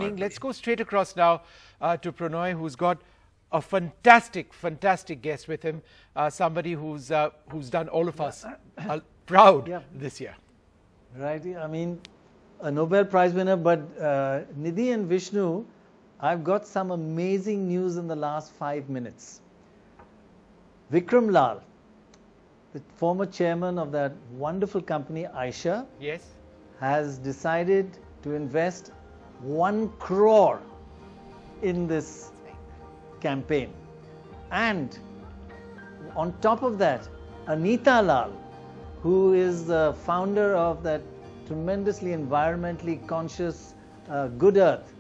entertaining. Let's go straight across now to Pranoy, who's got a fantastic guest with him, somebody who's done all of us proud this year. Right. I mean, a Nobel Prize winner, but Nidhi and Vishnu, I've got some amazing news in the last 5 minutes. Vikram Lal, the former chairman of that wonderful company, Aisha, yes, has decided to invest 1 crore in this campaign. And on top of that, Anita Lal, who is the founder of that tremendously environmentally conscious Good Earth,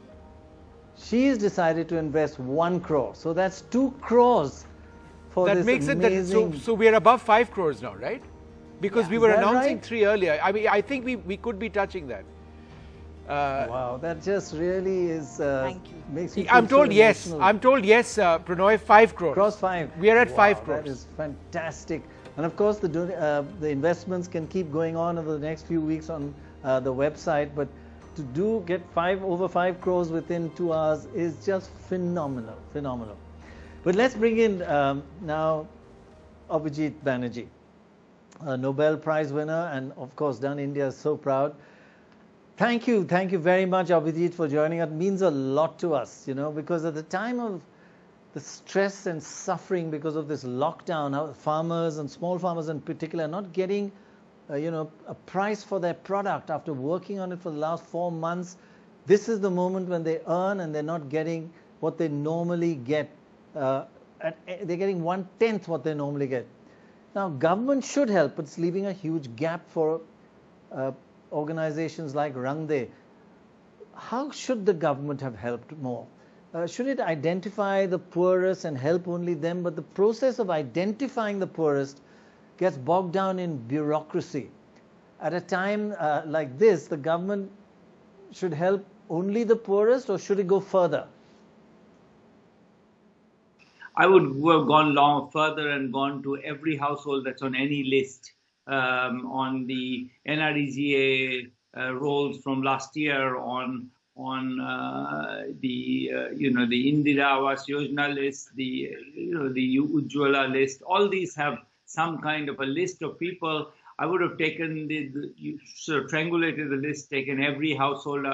she's decided to invest 1 crore. So that's 2 crores for that this makes amazing... it so we're above 5 crores now, right? Because we were announcing right? 3 earlier. I mean, I think we could be touching that. Wow, that just really is makes me feel I'm told so yes. emotional. I'm told yes, Pranoy, 5 crores. Cross 5. We are at 5 crores. That is fantastic. And of course, the investments can keep going on over the next few weeks on the website. But to get over 5 crores within 2 hours is just phenomenal. But let's bring in now Abhijit Banerjee, a Nobel Prize winner, and of course done India so proud. Thank you very much, Abhijit, for joining us. It means a lot to us, because at the time of the stress and suffering because of this lockdown, how farmers and small farmers in particular are not getting, a price for their product after working on it for the last 4 months. This is the moment when they earn and they're not getting what they normally get. They're getting 1/10 what they normally get. Now, government should help, but it's leaving a huge gap for organizations like Rangde. How should the government have helped more? Should it identify the poorest and help only them? But the process of identifying the poorest gets bogged down in bureaucracy. At a time like this, the government should help only the poorest, or should it go further? I would have gone further and gone to every household that's on any list. On the NREGA rolls from last year, on the Indira Awas Yojana list, the Ujjwala list. All these have some kind of a list of people. I would have taken sort of triangulated the list, taken every household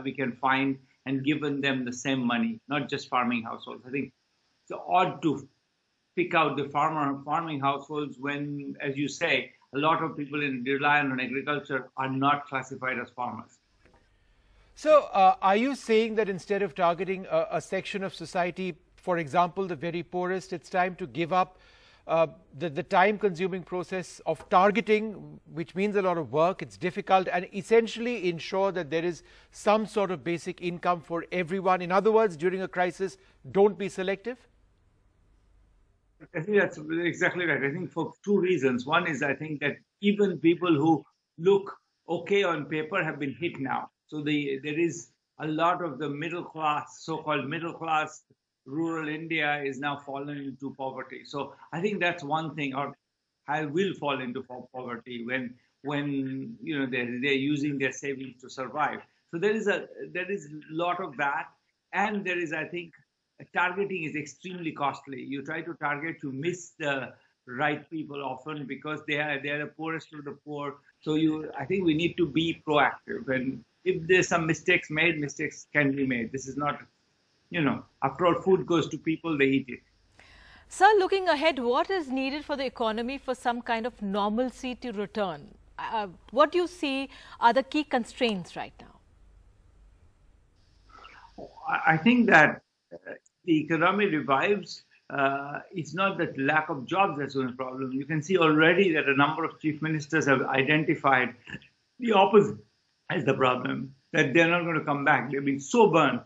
we can find, and given them the same money, not just farming households. I think it's odd to pick out the farming households when, as you say, a lot of people reliant on agriculture are not classified as farmers. So are you saying that instead of targeting a section of society, for example, the very poorest, it's time to give up the time-consuming process of targeting, which means a lot of work, it's difficult, and essentially ensure that there is some sort of basic income for everyone? In other words, during a crisis, don't be selective? I think that's exactly right. I think for 2 reasons. One is I think that even people who look okay on paper have been hit now. So there is a lot of the middle class, so-called middle class, rural India is now fallen into poverty. So I think that's one thing, or I will fall into poverty when they're using their savings to survive. So there is a lot of that, and there is, I think, targeting is extremely costly. You try to target, you miss the right people often because they are the poorest of the poor. So I think we need to be proactive, and if there's some mistakes made, mistakes can be made. This is not, after all, food goes to people, they eat it. Sir, looking ahead, what is needed for the economy for some kind of normalcy to return? What do you see are the key constraints right now? I think that the economy revives. It's not that lack of jobs that's the problem. You can see already that a number of chief ministers have identified the opposite as the problem, that they're not going to come back. They've been so burnt,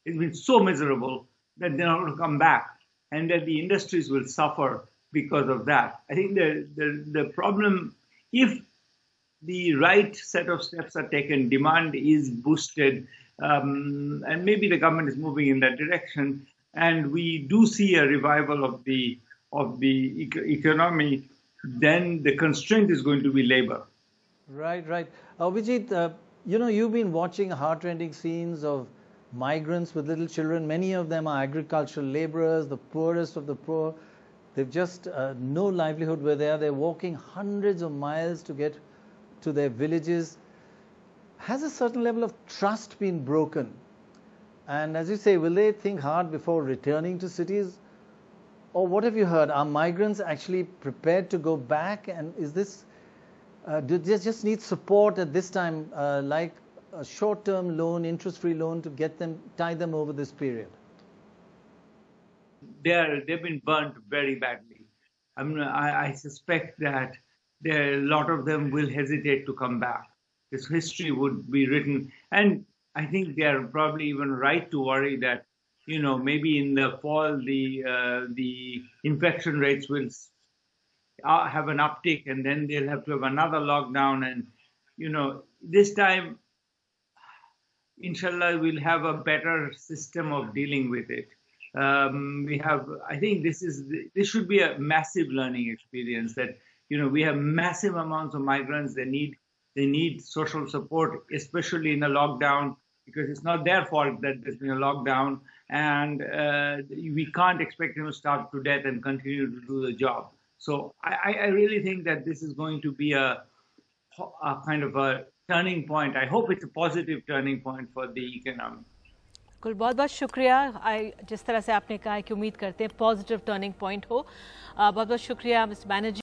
it's been so miserable that they're not going to come back, and that the industries will suffer because of that. I think the problem, if the right set of steps are taken, demand is boosted, and maybe the government is moving in that direction, and we do see a revival of the economy, then the constraint is going to be labor. Right. Abhijit, you've been watching heart-rending scenes of migrants with little children. Many of them are agricultural laborers, the poorest of the poor. They've just no livelihood where they are. They're walking hundreds of miles to get to their villages. Has a certain level of trust been broken? And as you say, will they think hard before returning to cities? Or what have you heard? Are migrants actually prepared to go back? And is this, do they just need support at this time, like a short-term loan, interest-free loan, to get them, tie them over this period? They've been burnt very badly. I suspect that a lot of them will hesitate to come back. This history would be written, and I think they are probably even right to worry that, maybe in the fall the infection rates will have an uptick, and then they'll have to have another lockdown, and this time, inshallah, we'll have a better system of dealing with it. I think this should be a massive learning experience, that we have massive amounts of migrants. They need social support, especially in a lockdown, because it's not their fault that there's been a lockdown, and we can't expect them to starve to death and continue to do the job. So I really think that this is going to be a kind of a turning point. I hope it's a positive turning point for the economy. बिल्कुल, बहुत बहुत शुक्रिया। जिस तरह से आपने कहा है कि उम्मीद करते हैं पॉजिटिव टर्निंग पॉइंट हो। बहुत बहुत शुक्रिया मिस्टर बैनर्जी।